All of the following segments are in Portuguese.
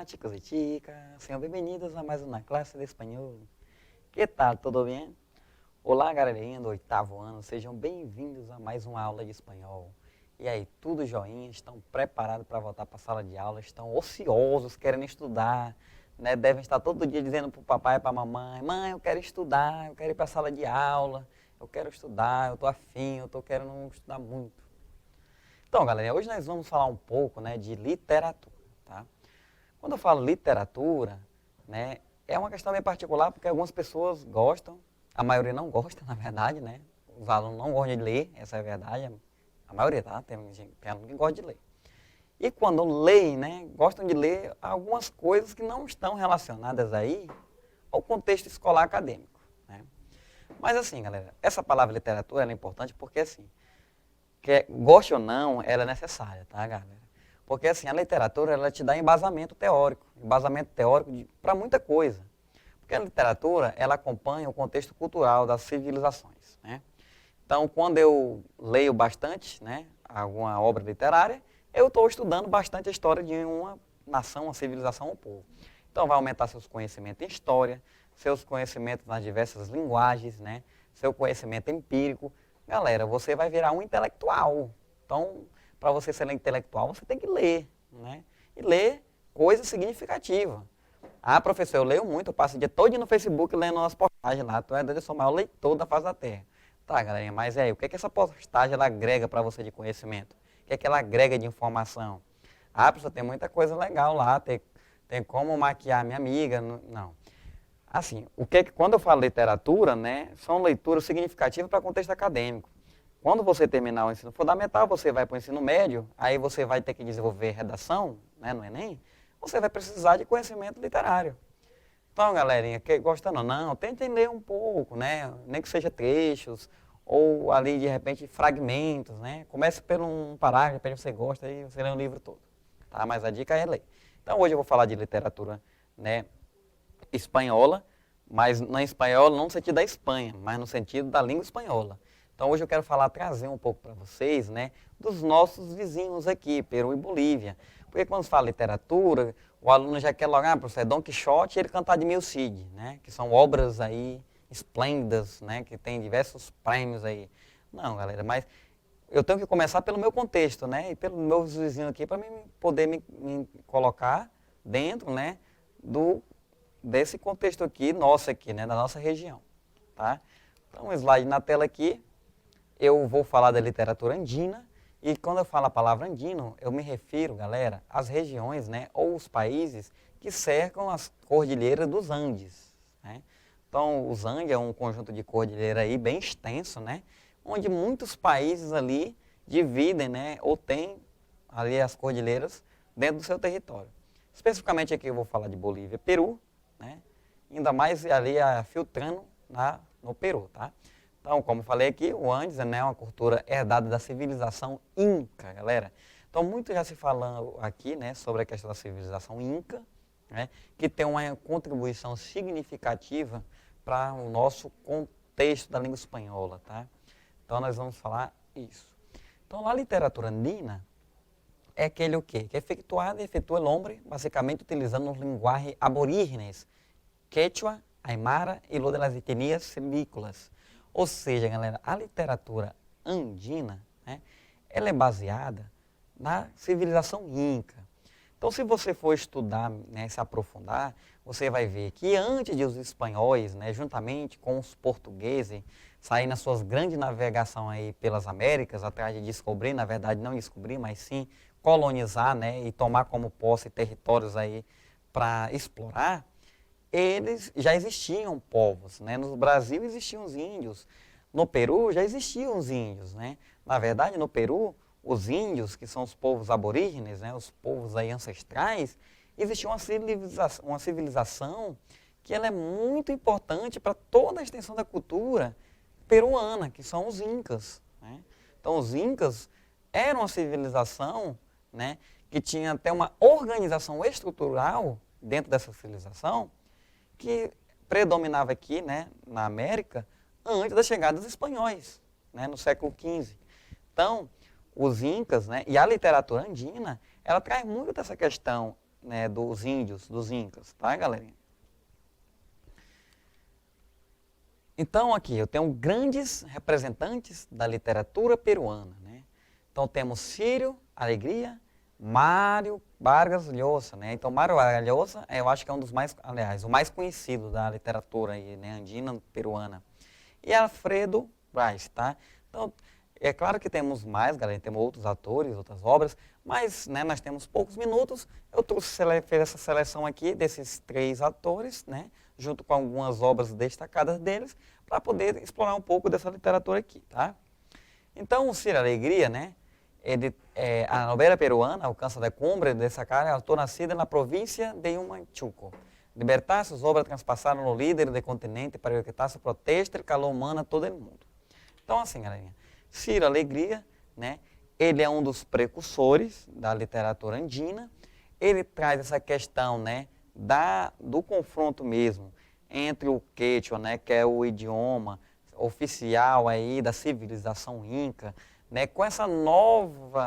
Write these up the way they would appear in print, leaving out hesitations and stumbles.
Olá, chicos e chicas, sejam bem-vindos a mais uma classe de espanhol. Que tal, tudo bem? Olá, galerinha do 8º ano, sejam bem-vindos a mais uma aula de espanhol. E aí, tudo joinha? Estão preparados para voltar para a sala de aula? Estão ociosos, querendo estudar, né? Devem estar todo dia dizendo para o papai e para a mamãe: mãe, eu quero estudar, eu quero ir para a sala de aula, eu quero estudar, eu estou afim, eu estou querendo estudar muito. Então, galera, hoje nós vamos falar um pouco, né, de literatura, tá? Quando eu falo literatura, né, é uma questão bem particular porque algumas pessoas gostam, a maioria não gosta, na verdade, né? Os alunos não gostam de ler, essa é a verdade, a maioria, tá? Tem aluno que gosta de ler. E quando leem, né, gostam de ler algumas coisas que não estão relacionadas aí ao contexto escolar acadêmico, né? Mas assim, galera, essa palavra literatura ela é importante porque assim, goste ou não, ela é necessária, tá, galera? Porque assim, a literatura ela te dá embasamento teórico para muita coisa. Porque a literatura ela acompanha o contexto cultural das civilizações, né? Então, quando eu leio bastante, né, alguma obra literária, eu estou estudando bastante a história de uma nação, uma civilização, um povo. Então, vai aumentar seus conhecimentos em história, seus conhecimentos nas diversas linguagens, né, seu conhecimento empírico. Galera, você vai virar um intelectual. Então, para você ser intelectual, você tem que ler, né? E ler coisa significativa. Ah, professor, eu leio muito, eu passo o dia todo no Facebook lendo umas postagens lá. Tu é doido, eu sou o maior leitor da face da Terra. Tá, galerinha, mas aí, o que é que essa postagem ela agrega para você de conhecimento? O que é que ela agrega de informação? Ah, professor, tem muita coisa legal lá, tem como maquiar minha amiga. Não. Assim, quando eu falo literatura, né, são leituras significativas para contexto acadêmico. Quando você terminar o ensino fundamental, você vai para o ensino médio, aí você vai ter que desenvolver redação, né, no Enem, você vai precisar de conhecimento literário. Então, galerinha, gostando ou não, tentem ler um pouco, né, nem que seja trechos, ou ali, de repente, fragmentos, né. Comece por um parágrafo, de repente você gosta, e você lê um livro todo. Tá? Mas a dica é ler. Então, hoje eu vou falar de literatura, né, espanhola, mas não espanhola não no sentido da Espanha, mas no sentido da língua espanhola. Então hoje eu quero trazer um pouco para vocês, né, dos nossos vizinhos aqui, Peru e Bolívia. Porque quando se fala literatura, o aluno já quer logo, professor, Dom Quixote e ele cantar de Mil Cid, né, que são obras aí esplêndidas, né, que tem diversos prêmios aí. Não, galera, mas eu tenho que começar pelo meu contexto, né, e pelos meus vizinhos aqui, para poder me colocar dentro, né, desse contexto aqui, nosso aqui, né, da nossa região, tá? Então, um slide na tela aqui, eu vou falar da literatura andina, e quando eu falo a palavra andino, eu me refiro, galera, às regiões, né, ou os países que cercam as cordilheiras dos Andes, né? Então, os Andes é um conjunto de cordilheira aí bem extenso, né, onde muitos países ali dividem, né, ou têm ali as cordilheiras dentro do seu território. Especificamente aqui eu vou falar de Bolívia, Peru, né? Ainda mais ali filtrando no Peru, tá? Então, como falei aqui, o Andes, né, é uma cultura herdada da civilização Inca, galera. Então, muito já se falando aqui, né, sobre a questão da civilização Inca, né, que tem uma contribuição significativa para o nosso contexto da língua espanhola, tá? Então, nós vamos falar isso. Então, a literatura andina é aquele o quê? Que é efetua o homem, basicamente utilizando os linguagens aborígenes, quechua, aimara e lo de las etnias silvícolas. Ou seja, galera, a literatura andina, né, ela é baseada na civilização inca. Então, se você for estudar, né, se aprofundar, você vai ver que antes de os espanhóis, né, juntamente com os portugueses, saírem nas suas grandes navegações aí pelas Américas, atrás de descobrir, na verdade não descobrir, mas sim colonizar, né, e tomar como posse territórios aí para explorar, eles já existiam povos, né? No Brasil existiam os índios, no Peru já existiam os índios, né? Na verdade, no Peru, os índios, que são os povos aborígenes, né, os povos aí ancestrais, existia uma civilização que ela é muito importante para toda a extensão da cultura peruana, que são os incas, né? Então, os incas eram uma civilização, né, que tinha até uma organização estrutural dentro dessa civilização, que predominava aqui, né, na América antes da chegada dos espanhóis, né, no século XV. Então, os incas, né, e a literatura andina, ela traz muito dessa questão né, dos índios, dos incas, tá, galerinha? Então, aqui, eu tenho grandes representantes da literatura peruana, né? Então, temos Ciro Alegria, Mário Vargas Llosa, né? Então, Mário Vargas Llosa, eu acho que é um dos mais, aliás, o mais conhecido da literatura aí, né, andina peruana. E Alfredo Braz, tá? Então, é claro que temos mais, galera, temos outros autores, outras obras, mas, né, nós temos poucos minutos. Eu fiz essa seleção aqui desses 3 autores, né, junto com algumas obras destacadas deles, para poder explorar um pouco dessa literatura aqui, tá? Então, o Ciro Alegria, né, a novela peruana alcança de cumbre de sacar autor nascido na província de Huamachuco. Libertar suas obras transpassaram o líder do continente para evitar su protesta e calor humano a todo o mundo. Então, assim, galerinha, Ciro Alegria, né, ele é um dos precursores da literatura andina. Ele traz essa questão, né, do confronto mesmo entre o Quechua, né, que é o idioma oficial aí da civilização inca, né, com essa nova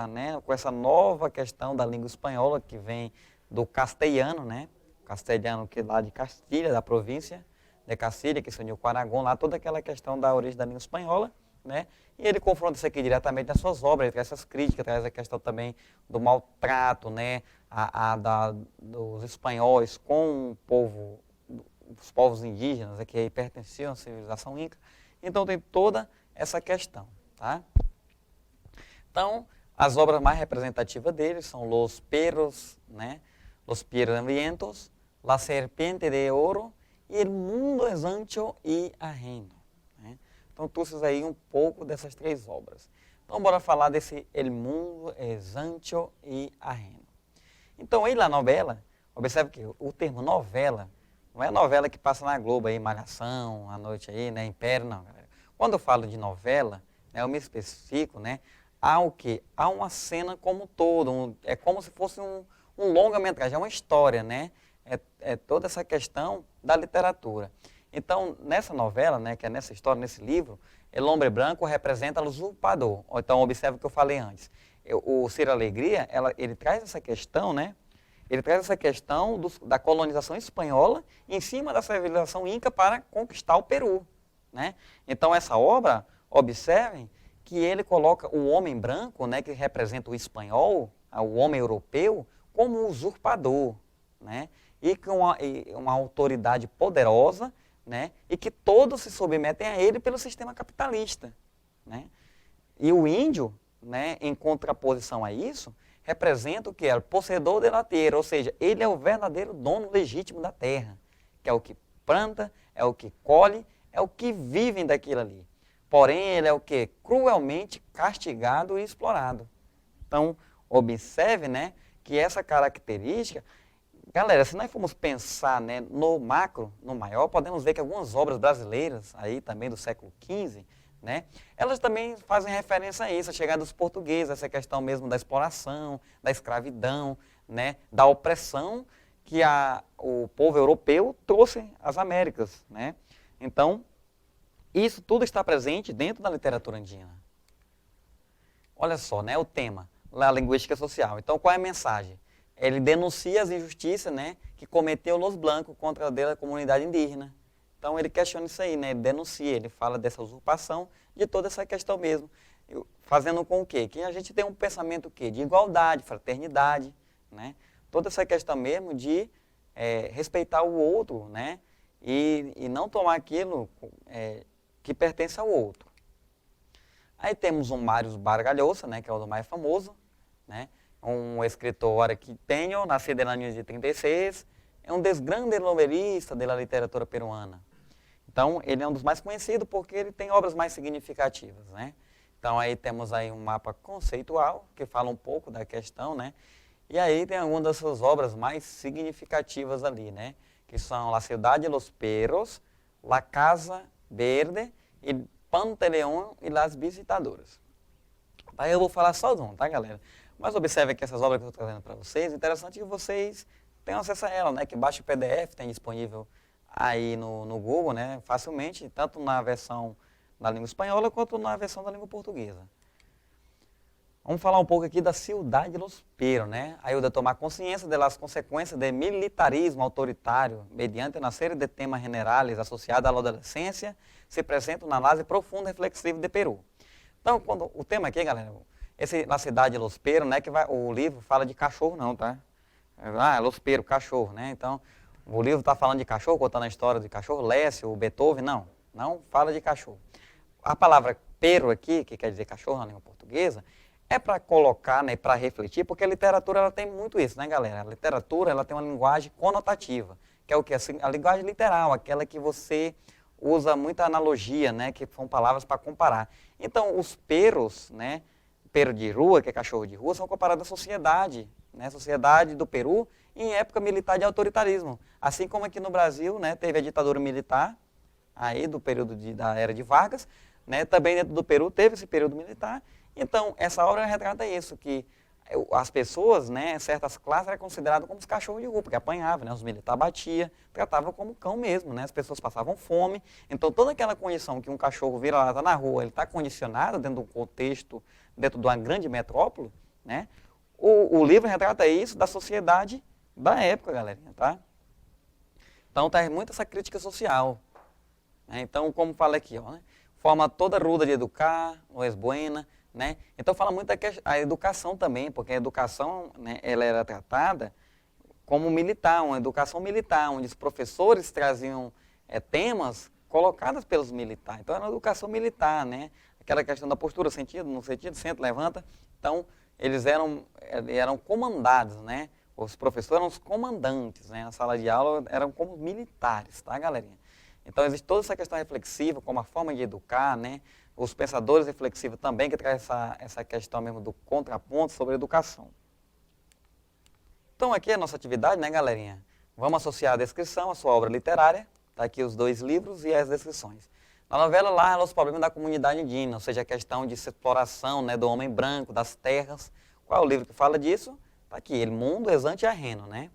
questão da língua espanhola que vem do castelhano, né, castelhano que é lá de Castilha, da província de Castilha, que se uniu com Aragão, lá toda aquela questão da origem da língua espanhola, né, e ele confronta isso aqui diretamente nas suas obras, ele traz essas críticas, traz a questão também do maltrato, né, dos espanhóis com o povo, os povos indígenas, que pertenciam à civilização inca. Então tem toda essa questão, tá? Então, as obras mais representativas dele são Los Perros, né? Los Perros Hambrientos, La Serpiente de Oro e El Mundo es Ancho y Ajeno. Né? Então, trouxe aí um pouco dessas 3 obras. Então, bora falar desse El Mundo es Ancho y Ajeno. Então, aí na novela, observe que o termo novela não é novela que passa na Globo aí, Malhação, à noite aí, né, Império, não, galera. Quando eu falo de novela, né, eu me especifico, né, há o quê? Há uma cena como um todo, é como se fosse um longa-metragem, é uma história, né, é toda essa questão da literatura. Então, nessa novela, né, que é nessa história, nesse livro, El Hombre Branco representa o usurpador. Então, observe o que eu falei antes. O Ciro Alegria, ele traz essa questão, né, ele traz essa questão da colonização espanhola em cima da civilização inca para conquistar o Peru, né? Então, essa obra, observem que ele coloca o homem branco, né, que representa o espanhol, o homem europeu, como um usurpador, né? E com uma autoridade poderosa, né? E que todos se submetem a ele pelo sistema capitalista, né? E o índio, né, em contraposição a isso, representa o que é o possuidor de la tierra, ou seja, ele é o verdadeiro dono legítimo da terra, que é o que planta, é o que colhe, é o que vive daquilo ali. Porém, ele é o que? Cruelmente castigado e explorado. Então, observe, né, que essa característica, galera, se nós formos pensar, né, no macro, no maior, podemos ver que algumas obras brasileiras, aí também do século XV, né, elas também fazem referência a isso, a chegada dos portugueses, essa questão mesmo da exploração, da escravidão, né, da opressão que o povo europeu trouxe às Américas, né. Então, isso tudo está presente dentro da literatura andina. Olha só, né, o tema, a linguística social. Então, qual é a mensagem? Ele denuncia as injustiças, né, que cometeu os brancos contra a comunidade indígena. Então, ele questiona isso aí, né, ele denuncia, ele fala dessa usurpação, de toda essa questão mesmo. Fazendo com o quê? Que a gente tem um pensamento o quê? De igualdade, fraternidade, né? Toda essa questão mesmo de respeitar o outro, né? E não tomar aquilo que pertence ao outro. Aí temos o Mário Vargas Llosa, né, que é o do mais famoso, né? Um escritor araquiteño, nascido em 1936, é um dos grandes novelistas da literatura peruana. Então, ele é um dos mais conhecidos porque ele tem obras mais significativas, né? Então, aí temos aí um mapa conceitual que fala um pouco da questão, né? E aí tem algumas das suas obras mais significativas ali, né? Que são La Ciudad de los Perros, La Casa Verde, e Pantaleão e Las Visitadoras. Aí eu vou falar só de um, tá, galera? Mas observe que essas obras que eu estou trazendo para vocês, é interessante que vocês tenham acesso a ela, né? Que baixe o PDF, tem disponível aí no Google, né? Facilmente, tanto na versão da língua espanhola quanto na versão da língua portuguesa. Vamos falar um pouco aqui da ciudad de los Peros, né? Ayuda a tomar consciência das consequências do militarismo autoritário mediante uma série de temas generais associados à adolescência se apresentam na análise profunda e reflexiva de Peru. Então, quando o tema aqui, galera, na cidade de Los Peros, né, o livro fala de cachorro não, tá? Los Peros, cachorro, né? Então, o livro está falando de cachorro, contando a história de cachorro, Lécio, Beethoven, não fala de cachorro. A palavra pero aqui, que quer dizer cachorro na língua portuguesa, é para colocar, né, para refletir, porque a literatura ela tem muito isso, né, galera? A literatura ela tem uma linguagem conotativa, que é o que? A linguagem literal, aquela que você usa muita analogia, né, que são palavras para comparar. Então, os peros, né, pero de rua, que é cachorro de rua, são comparados à sociedade, né, sociedade do Peru em época militar de autoritarismo. Assim como aqui no Brasil, né, teve a ditadura militar, aí do período da era de Vargas, né, também dentro do Peru teve esse período militar. Então, essa obra retrata isso, que as pessoas, né, certas classes eram consideradas como os cachorros de rua, porque apanhavam, né, os militares batiam, tratavam como cão mesmo, né, as pessoas passavam fome. Então, toda aquela condição que um cachorro vira lá, está na rua, ele está condicionado dentro do contexto, dentro de uma grande metrópole, né, o livro retrata isso da sociedade da época, galerinha, tá? Então, tem muito essa crítica social. Né? Então, como fala aqui, ó, né, forma toda ruda de educar, não é buena, né? Então fala muito da educação também, porque a educação, né, ela era tratada como militar, uma educação militar, onde os professores traziam temas colocados pelos militares. Então era uma educação militar, né? Aquela questão da postura, sentido, no sentido, senta, levanta. Então eles eram comandados, né? Os professores eram os comandantes, né? Na sala de aula eram como militares, tá, galerinha? Então existe toda essa questão reflexiva, como a forma de educar, né? Os pensadores reflexivos também, que traz essa questão mesmo do contraponto sobre a educação. Então aqui a nossa atividade, né, galerinha? Vamos associar a descrição à sua obra literária, tá aqui os 2 livros e as descrições. Na novela lá, os problemas da comunidade indígena, ou seja, a questão de exploração, né, do homem branco, das terras. Qual é o livro que fala disso? Tá aqui, El Mundo es Antiarreno, né?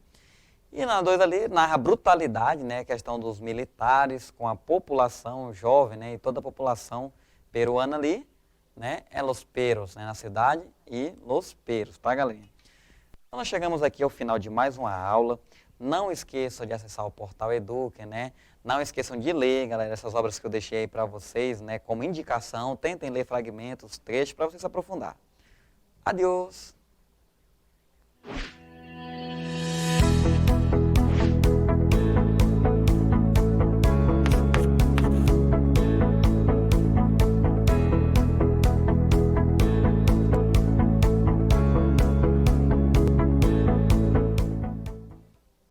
E na 2 ali, narra a brutalidade, né, a questão dos militares com a população jovem, né, e toda a população peruana ali, né, é Los Peros, né, na cidade, e Los Peros, tá, galerinha? Então, nós chegamos aqui ao final de mais uma aula. Não esqueçam de acessar o portal Eduque, né? Não esqueçam de ler, galera, essas obras que eu deixei aí para vocês, né, como indicação. Tentem ler fragmentos, trechos, para vocês se aprofundar. Adiós!